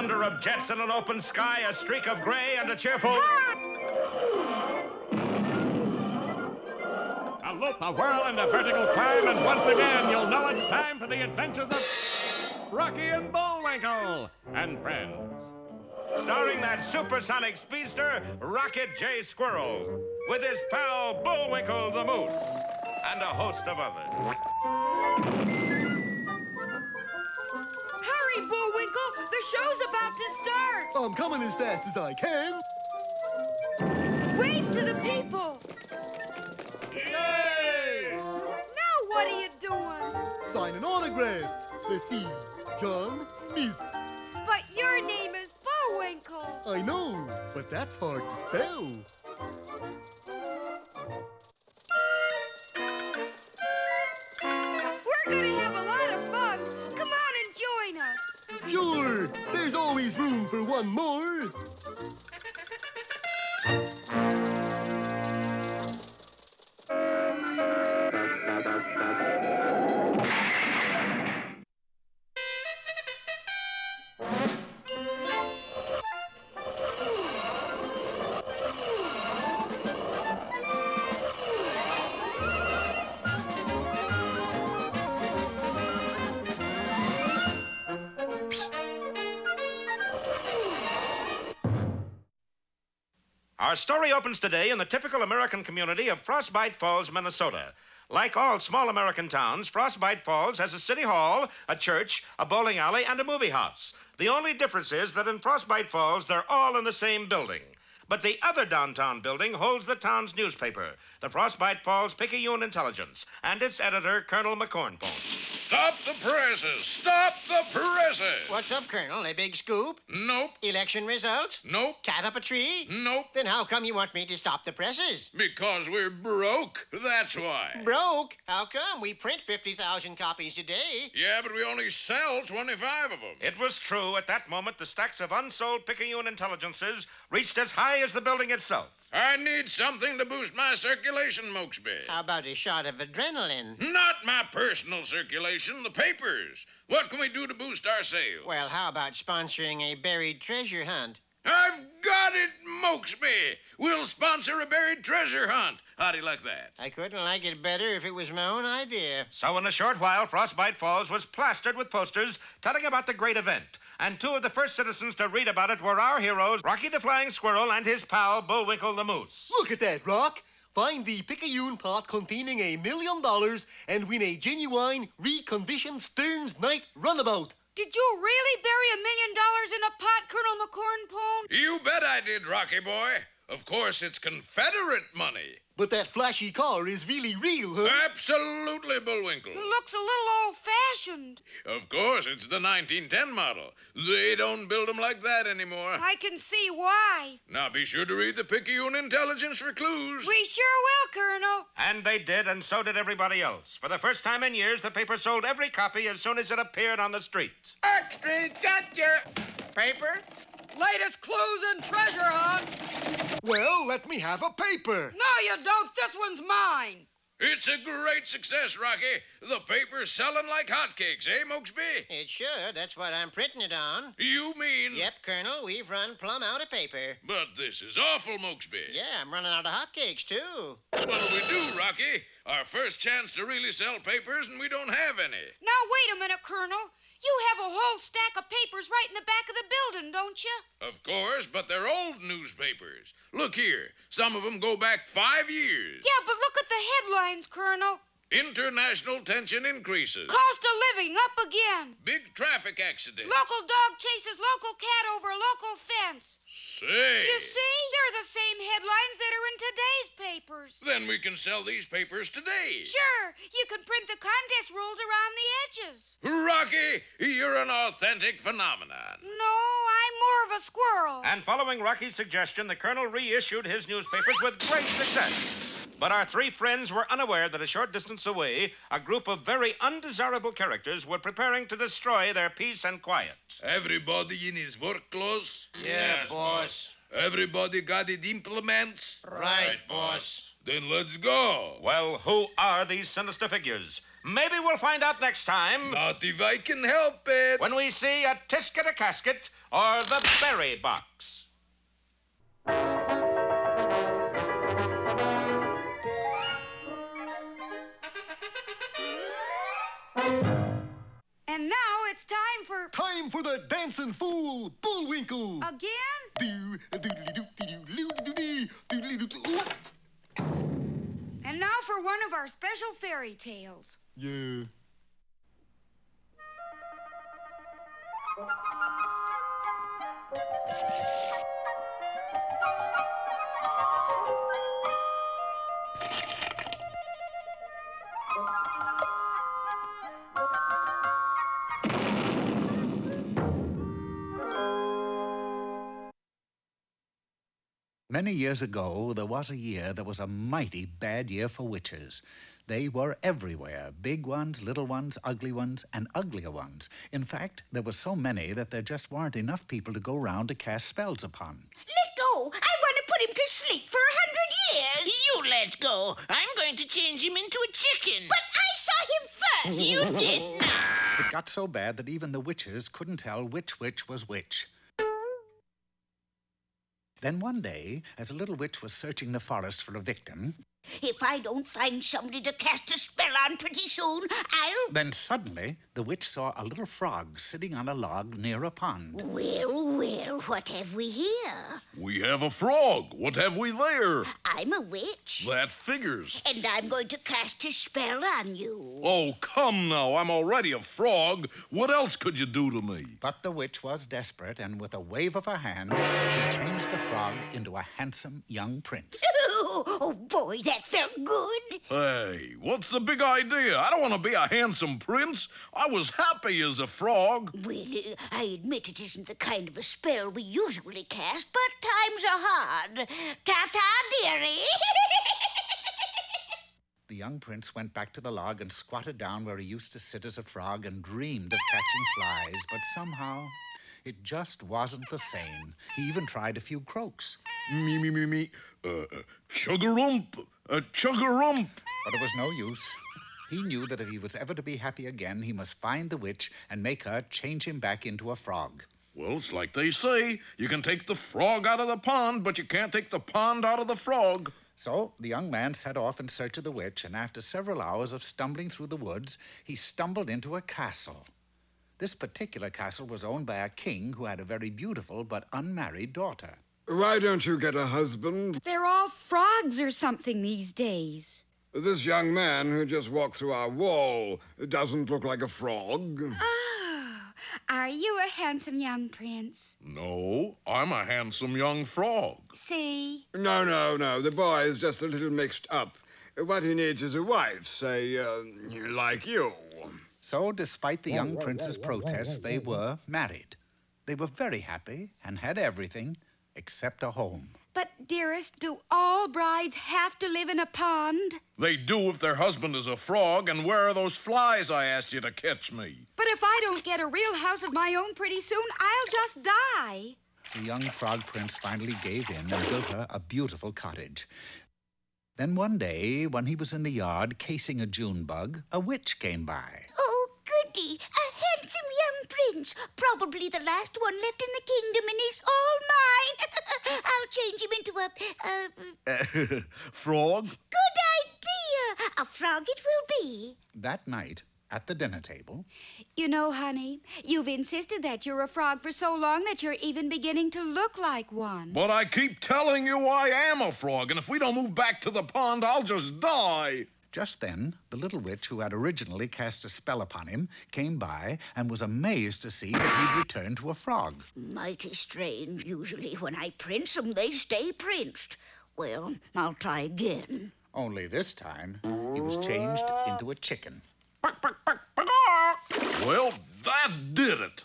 thunder of jets in an open sky, a streak of gray, and a cheerful... A loop, a whirl, and a vertical climb, and once again you'll know it's time for the adventures of Rocky and Bullwinkle and friends. Starring that supersonic speedster, Rocket J. Squirrel, with his pal Bullwinkle the Moose, and a host of others. Hurry, Bullwinkle! The show's about to start! I'm coming as fast as I can. Wave to the people! Yay! Now what are you doing? Signing autographs. Let's see. John Smith. But your name is Bullwinkle. I know, but that's hard to spell. We're gonna have a lot of fun. Come on and join us. Sure, there's always room for one more. Our story opens today in the typical American community of Frostbite Falls, Minnesota. Like all small American towns, Frostbite Falls has a city hall, a church, a bowling alley, and a movie house. The only difference is that in Frostbite Falls, they're all in the same building. But the other downtown building holds the town's newspaper, the Frostbite Falls Picayune Intelligence, and its editor, Colonel McCornpone. Stop the presses! Stop the presses! What's up, Colonel? A big scoop? Nope. Election results? Nope. Cat up a tree? Nope. Then how come you want me to stop the presses? Because we're broke. That's why. Broke? How come? We print 50,000 copies a day. Yeah, but we only sell 25 of them. It was true. At that moment, the stacks of unsold Picayune Intelligences reached as high as the building itself. I need something to boost my circulation, Mokesby. How about a shot of adrenaline? Not my personal circulation, the papers. What can we do to boost our sales? Well, how about sponsoring a buried treasure hunt? I've got it, Mokesby. We'll sponsor a buried treasure hunt. How do you like that? I couldn't like it better if it was my own idea. So in a short while, Frostbite Falls was plastered with posters telling about the great event. And two of the first citizens to read about it were our heroes, Rocky the Flying Squirrel and his pal, Bullwinkle the Moose. Look at that, Rock. Find the Picayune pot containing $1 million and win a genuine, reconditioned Stearns Knight runabout. Did you really bury $1 million in a pot, Colonel McCornpone? You bet I did, Rocky boy. Of course, it's Confederate money. But that flashy car is really real, huh? Absolutely, Bullwinkle. It looks a little old-fashioned. Of course, it's the 1910 model. They don't build them like that anymore. I can see why. Now, be sure to read the Picayune Intelligence for clues. We sure will, Colonel. And they did, and so did everybody else. For the first time in years, the paper sold every copy as soon as it appeared on the street. Extra, got your paper? Latest clues in treasure hunt. Well, let me have a paper. No, you don't. This one's mine. It's a great success, Rocky. The paper's selling like hotcakes, eh, Mokesby? It sure. That's what I'm printing it on. You mean... Yep, Colonel. We've run plumb out of paper. But this is awful, Mokesby. Yeah, I'm running out of hotcakes, too. What'll we do, Rocky? Our first chance to really sell papers, and we don't have any. Now, wait a minute, Colonel. You have a whole stack of papers right in the back of the building, don't you? Of course, but they're old newspapers. Look here. Some of them go back 5 years. Yeah, but look at the headlines, Colonel. International tension increases. Cost of living up again. Big traffic accident. Local dog chases local cat over a local fence. Say. You see? They're the same headlines that are in today's papers. Then we can sell these papers today. Sure. You can print the contest rules around the edges. Rocky, you're an authentic phenomenon. No, I'm more of a squirrel. And following Rocky's suggestion, the Colonel reissued his newspapers with great success. But our three friends were unaware that a short distance away, a group of very undesirable characters were preparing to destroy their peace and quiet. Everybody in his work clothes? Yeah, boss. Everybody got his implements? Right, boss. Then let's go. Well, who are these sinister figures? Maybe we'll find out next time Not if I can help it. when we see a Tisket, a Casket, or the Berry Box. And now it's time for... Time for the dancing fool, Bullwinkle. Again? And now for one of our special fairy tales. Yeah. Many years ago, there was a year that was a mighty bad year for witches. They were everywhere, big ones, little ones, ugly ones, and uglier ones. In fact, there were so many that there just weren't enough people to go round to cast spells upon. Let go. I want to put him to sleep for 100 years. You let go. I'm going to change him into a chicken. But I saw him first. You did not. It got so bad that even the witches couldn't tell which witch was which. Then one day, as a little witch was searching the forest for a victim, If I don't find somebody to cast a spell on pretty soon, I'll... then suddenly the witch saw a little frog sitting on a log near a pond. Well, what have we here? We have a frog. What have we there? I'm a witch. That figures. And I'm going to cast a spell on you. Oh, come now. I'm already a frog. What else could you do to me? But the witch was desperate, and with a wave of her hand, she changed the frog into a handsome young prince. Oh, boy, that felt good. Hey, what's the big idea? I don't want to be a handsome prince. I was happy as a frog. Well, I admit it isn't the kind of a spell we usually cast, but times are hard. Ta-ta, dearie. The young prince went back to the log and squatted down where he used to sit as a frog and dreamed of catching flies, but somehow it just wasn't the same. He even tried a few croaks. Me. Chug-a-rump. Chug-a-rump. But it was no use. He knew that if he was ever to be happy again, he must find the witch and make her change him back into a frog. Well, it's like they say. You can take the frog out of the pond, but you can't take the pond out of the frog. So the young man set off in search of the witch, and after several hours of stumbling through the woods, he stumbled into a castle. This particular castle was owned by a king who had a very beautiful but unmarried daughter. Why don't you get a husband? They're all frogs or something these days. This young man who just walked through our wall doesn't look like a frog. Oh, are you a handsome young prince? No, I'm a handsome young frog. See? No. The boy is just a little mixed up. What he needs is a wife, say, like you. So, despite the young prince's protests, they were married. They were very happy and had everything except a home. But, dearest, do all brides have to live in a pond? They do if their husband is a frog. And where are those flies I asked you to catch me? But if I don't get a real house of my own pretty soon, I'll just die. The young frog prince finally gave in and built her a beautiful cottage. Then one day, when he was in the yard casing a June bug, a witch came by. Oh, goody. A handsome young prince. Probably the last one left in the kingdom, and he's all mine. I'll change him into a Frog? good idea. A frog it will be. That night, at the dinner table, You know, honey, you've insisted that you're a frog for so long that you're even beginning to look like one. But I keep telling you I am a frog, and if we don't move back to the pond, I'll just die. just then, the little witch who had originally cast a spell upon him came by and was amazed to see that he'd returned to a frog. Mighty strange. Usually when I prince 'em, they stay princed. Well, I'll try again. Only this time, he was changed into a chicken. Well, that did it.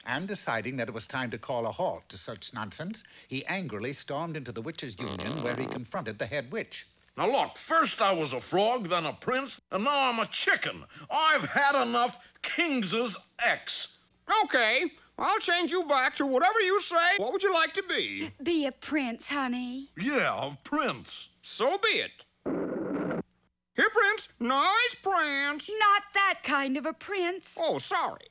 And deciding that it was time to call a halt to such nonsense, he angrily stormed into the witches' union where he confronted the head witch. Now, look, first I was a frog, then a prince, and now I'm a chicken. I've had enough King's X. Okay, I'll change you back to whatever you say. What would you like to be? Be a prince, honey. Yeah, a prince. So be it. Nice prince. Not that kind of a prince. Oh, sorry.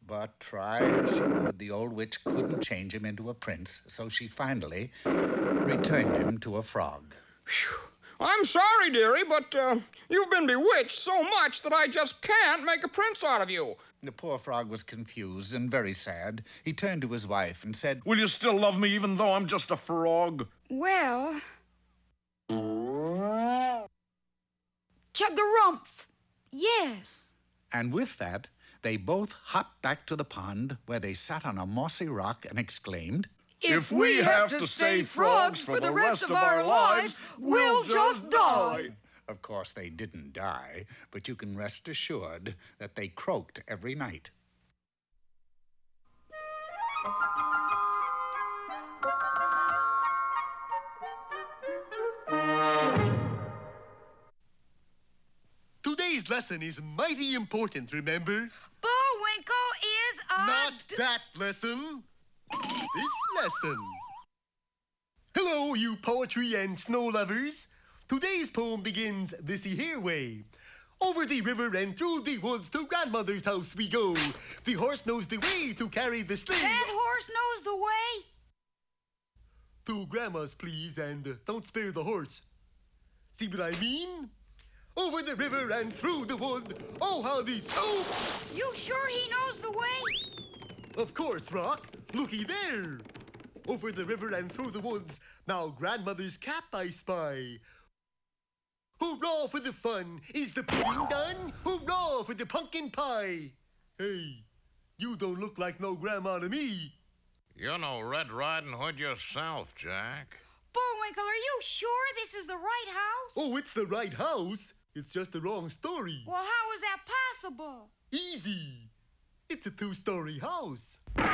But try as she would, the old witch couldn't change him into a prince, so she finally returned him to a frog. Phew. I'm sorry, dearie, but you've been bewitched so much that I just can't make a prince out of you. The poor frog was confused and very sad. He turned to his wife and said, Will you still love me even though I'm just a frog? Well... Chug-a-rumph. Yes. And with that, they both hopped back to the pond, where they sat on a mossy rock and exclaimed, If we have to stay frogs for the rest of our lives, we'll just die. Of course, they didn't die, but you can rest assured that they croaked every night. Today's lesson is mighty important, remember? Bullwinkle is a... Not that lesson. This lesson. Hello, you poetry and snow lovers. Today's poem begins this here way. Over the river and through the woods to grandmother's house we go. The horse knows the way to carry the sleigh. That horse knows the way. To grandma's, please, and don't spare the horse. See what I mean? Over the river and through the wood. Oh, how these... Oh! You sure he knows the way? Of course, Rock. Looky there. Over the river and through the woods. Now grandmother's cap I spy. Hurrah for the fun! Is the pudding done? Hurrah for the pumpkin pie! Hey, you don't look like no grandma to me. You're no Red Riding Hood yourself, Jack. Bullwinkle, are you sure this is the right house? Oh, it's the right house. It's just the wrong story. Well, how is that possible? Easy. It's a 2-story house. And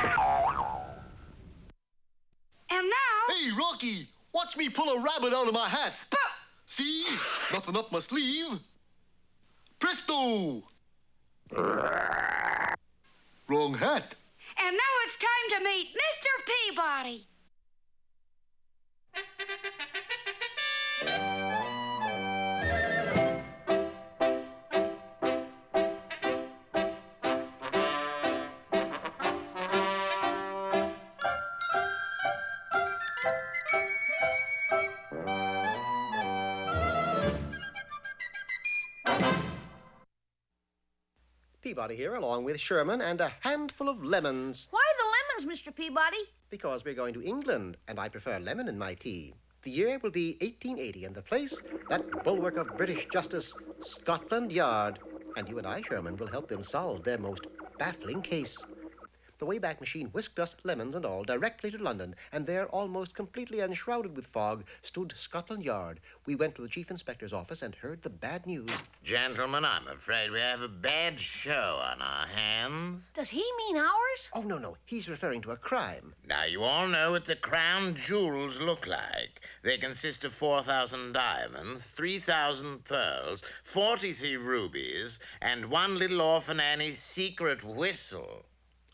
now... Hey, Rocky, watch me pull a rabbit out of my hat. But... See? Nothing up my sleeve. Presto! Wrong hat. And now it's time to meet Mr. Peabody. Peabody here, along with Sherman and a handful of lemons. Why the lemons, Mr. Peabody? Because we're going to England, and I prefer lemon in my tea. The year will be 1880, and the place, that bulwark of British justice, Scotland Yard. And you and I, Sherman, will help them solve their most baffling case. The Wayback Machine whisked us, lemons and all, directly to London, and there, almost completely enshrouded with fog, stood Scotland Yard. We went to the Chief Inspector's office and heard the bad news. Gentlemen, I'm afraid we have a bad show on our hands. Does he mean ours? Oh, no. He's referring to a crime. Now, you all know what the crown jewels look like. They consist of 4,000 diamonds, 3,000 pearls, 43 rubies, and one little orphan Annie's secret whistle.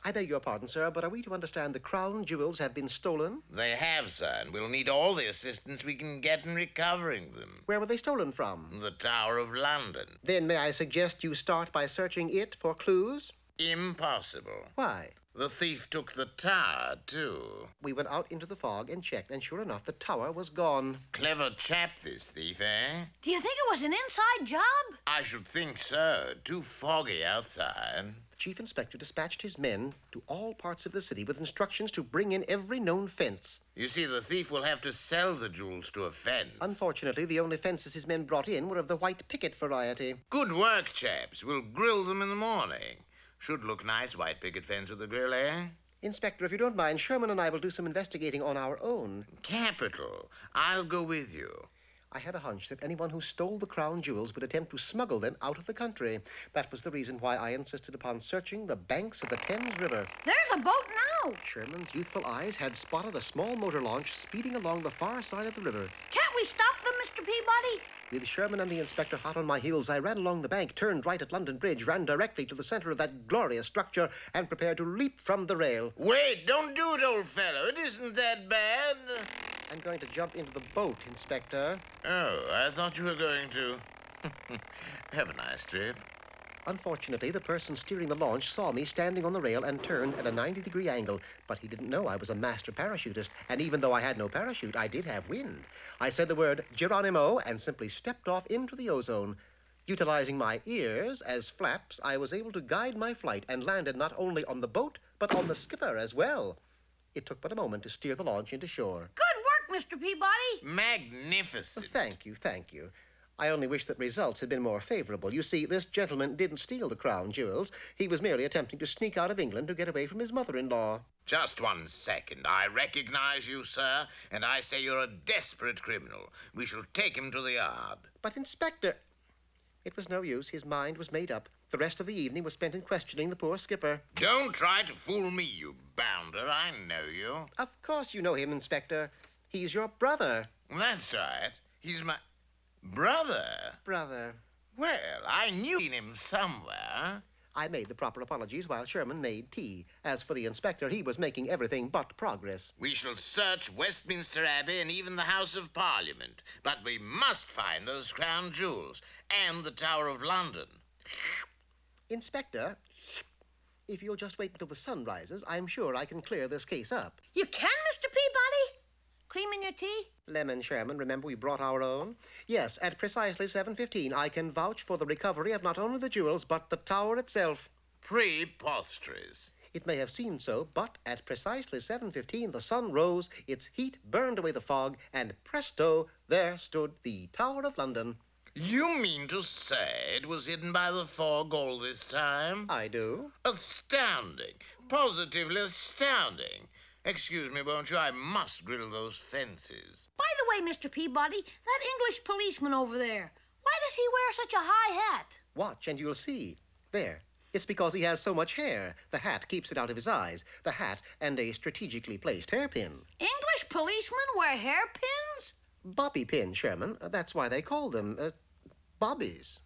I beg your pardon, sir, but are we to understand the crown jewels have been stolen? They have, sir, and we'll need all the assistance we can get in recovering them. Where were they stolen from? The Tower of London. Then may I suggest you start by searching it for clues? Impossible. Why? The thief took the tower, too. We went out into the fog and checked, and sure enough, the tower was gone. Clever chap, this thief, eh? Do you think it was an inside job? I should think so. Too foggy outside. The Chief Inspector dispatched his men to all parts of the city with instructions to bring in every known fence. You see, the thief will have to sell the jewels to a fence. Unfortunately, the only fences his men brought in were of the white picket variety. Good work, chaps. We'll grill them in the morning. Should look nice, white picket fence with a grill, eh? Inspector, if you don't mind, Sherman and I will do some investigating on our own. Capital. I'll go with you. I had a hunch that anyone who stole the crown jewels would attempt to smuggle them out of the country. That was the reason why I insisted upon searching the banks of the Thames River. There's a boat now. Sherman's youthful eyes had spotted a small motor launch speeding along the far side of the river. Can't we stop them, Mr. Peabody? With Sherman and the inspector hot on my heels, I ran along the bank, turned right at London Bridge, ran directly to the center of that glorious structure, and prepared to leap from the rail. Wait, don't do it, old fellow. It isn't that bad. I'm going to jump into the boat, Inspector. Oh, I thought you were going to. Have a nice trip. Unfortunately, the person steering the launch saw me standing on the rail and turned at a 90-degree angle, but he didn't know I was a master parachutist, and even though I had no parachute, I did have wind. I said the word Geronimo and simply stepped off into the ozone. Utilizing my ears as flaps, I was able to guide my flight and landed not only on the boat, but on the skipper as well. It took but a moment to steer the launch into shore. Good work, Mr. Peabody. Magnificent. Thank you. I only wish that results had been more favorable. You see, this gentleman didn't steal the crown jewels. He was merely attempting to sneak out of England to get away from his mother-in-law. Just 1 second. I recognize you, sir, and I say you're a desperate criminal. We shall take him to the yard. But, Inspector... It was no use. His mind was made up. The rest of the evening was spent in questioning the poor skipper. Don't try to fool me, you bounder. I know you. Of course you know him, Inspector. He's your brother. That's right. He's my... brother? Brother. Well, I knew him somewhere. I made the proper apologies while Sherman made tea. As for the inspector, he was making everything but progress. We shall search Westminster Abbey and even the House of Parliament. But we must find those crown jewels and the Tower of London. Inspector, if you'll just wait until the sun rises, I'm sure I can clear this case up. You can, Mr. Peabody? Cream in your tea? Lemon, Sherman, remember we brought our own? Yes, at precisely 7:15, I can vouch for the recovery of not only the jewels, but the tower itself. Preposterous. It may have seemed so, but at precisely 7:15, the sun rose, its heat burned away the fog, and presto, there stood the Tower of London. You mean to say it was hidden by the fog all this time? I do. Astounding. Positively astounding. Excuse me, won't you? I must grill those fences. By the way, Mr. Peabody, that English policeman over there, why does he wear such a high hat? Watch and you'll see. There. It's because he has so much hair. The hat keeps it out of his eyes. The hat and a strategically placed hairpin. English policemen wear hairpins? Bobby pin, Sherman. That's why they call them, bobbies.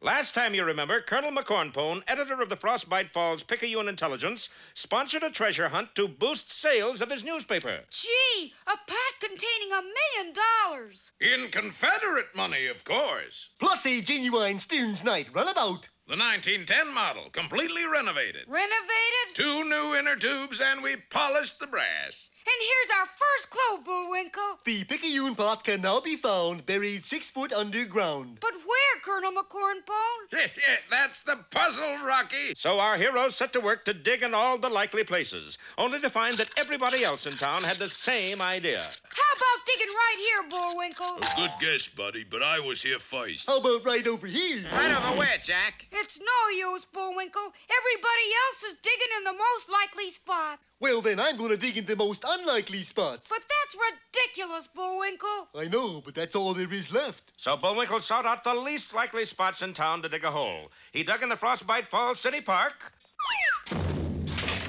Last time you remember, Colonel McCornpone, editor of the Frostbite Falls Picayune Intelligence, sponsored a treasure hunt to boost sales of his newspaper. Gee, a pot containing $1 million. In Confederate money, of course. Plus a genuine Stearns Knight runabout. The 1910 model, completely renovated. Renovated? 2 new inner tubes, and we polished the brass. And here's our first clue, Bullwinkle. The Picayune pot can now be found buried 6 foot underground. But where, Colonel McCornpone? That's the puzzle, Rocky. So our heroes set to work to dig in all the likely places, only to find that everybody else in town had the same idea. How about digging right here, Bullwinkle? A good guess, buddy, but I was here first. How about right over here? Right over where, Jack? It's no use, Bullwinkle. Everybody else is digging in the most likely spot. Well, then I'm going to dig in the most unlikely spots. But that's ridiculous, Bullwinkle. I know, but that's all there is left. So Bullwinkle sought out the least likely spots in town to dig a hole. He dug in the Frostbite Falls City Park.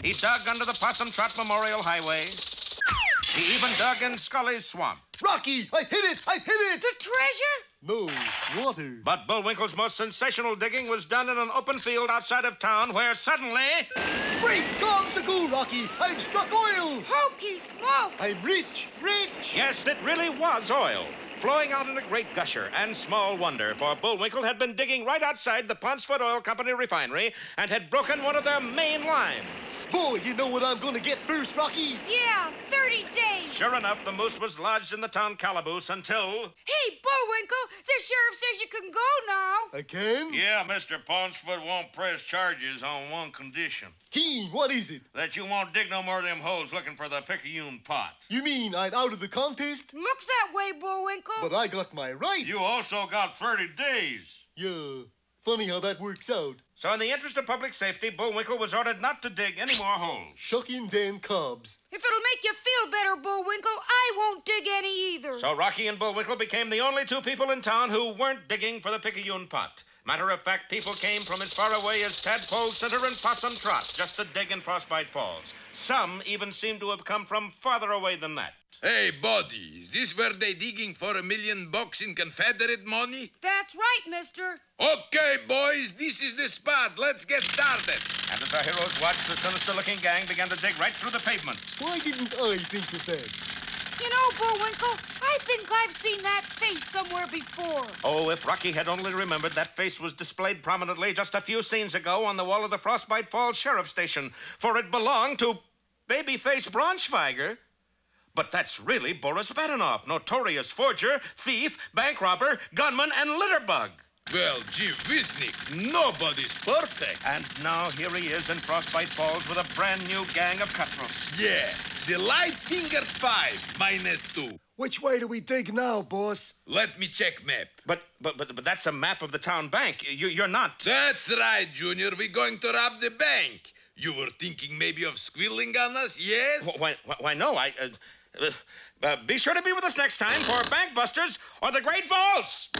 He dug under the Possum Trot Memorial Highway. He even dug in Scully's Swamp. Rocky, I hit it! I hit it! The treasure? No, water. But Bullwinkle's most sensational digging was done in an open field outside of town where suddenly... Great gobs to go, Rocky! I've struck oil! Hokey smoke! I'm rich, rich! Yes, it really was oil, flowing out in a great gusher. And small wonder, for Bullwinkle had been digging right outside the Poncefoot Oil Company refinery and had broken one of their main lines. Boy, you know what I'm going to get first, Rocky? Yeah, 30 days. Sure enough, the moose was lodged in the town calaboose until... Hey, Bullwinkle, the sheriff says you can go now. I can? Yeah, Mr. Poncefoot won't press charges on one condition. Keen, what is it? That you won't dig no more of them holes looking for the Picayune pot. You mean I'm out of the contest? Looks that way, Bullwinkle. But I got my right. You also got 30 days. Yeah, Funny how that works out. So in the interest of public safety, Bullwinkle was ordered not to dig any more holes. Shuckings and cobs. If it'll make you feel better, Bullwinkle, I won't dig any either. So Rocky and Bullwinkle became the only two people in town who weren't digging for the Picayune pot. Matter of fact, people came from as far away as Tadpole Center and Possum Trot just to dig in Frostbite Falls. Some even seem to have come from farther away than that. Hey, buddy, is this where they digging for $1 million in Confederate money? That's right, mister. Okay, boys, this is the spot. Let's get started. And as our heroes watched, the sinister-looking gang began to dig right through the pavement. Why didn't I think of that? You know, Bullwinkle, I think I've seen that face somewhere before. Oh, if Rocky had only remembered, that face was displayed prominently just a few scenes ago on the wall of the Frostbite Falls Sheriff Station, for it belonged to Babyface Braunschweiger. But that's really Boris Vadanoff, notorious forger, thief, bank robber, gunman, and litterbug. Well, gee whiznick, nobody's perfect. And now here he is in Frostbite Falls with a brand new gang of cutthroats. Yeah, the light-fingered 5, -2. Which way do we dig now, boss? Let me check map. But that's a map of the town bank. You're not... That's right, Junior. We're going to rob the bank. You were thinking maybe of squealing on us, yes? Why no, be sure to be with us next time for Bank Busters or the Great Vaults.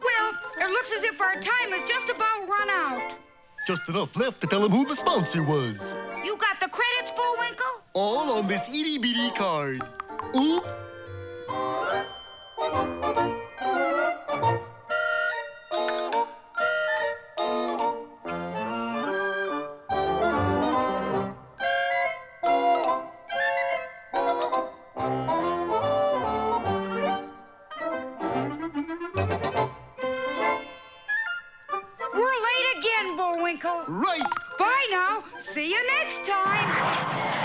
Well, it looks as if our time has just about run out. Just enough left to tell him who the sponsor was. You got the credits, Bullwinkle? All on this itty-bitty card. Oop. We're late again, Bullwinkle. Right. Bye now. See you next time.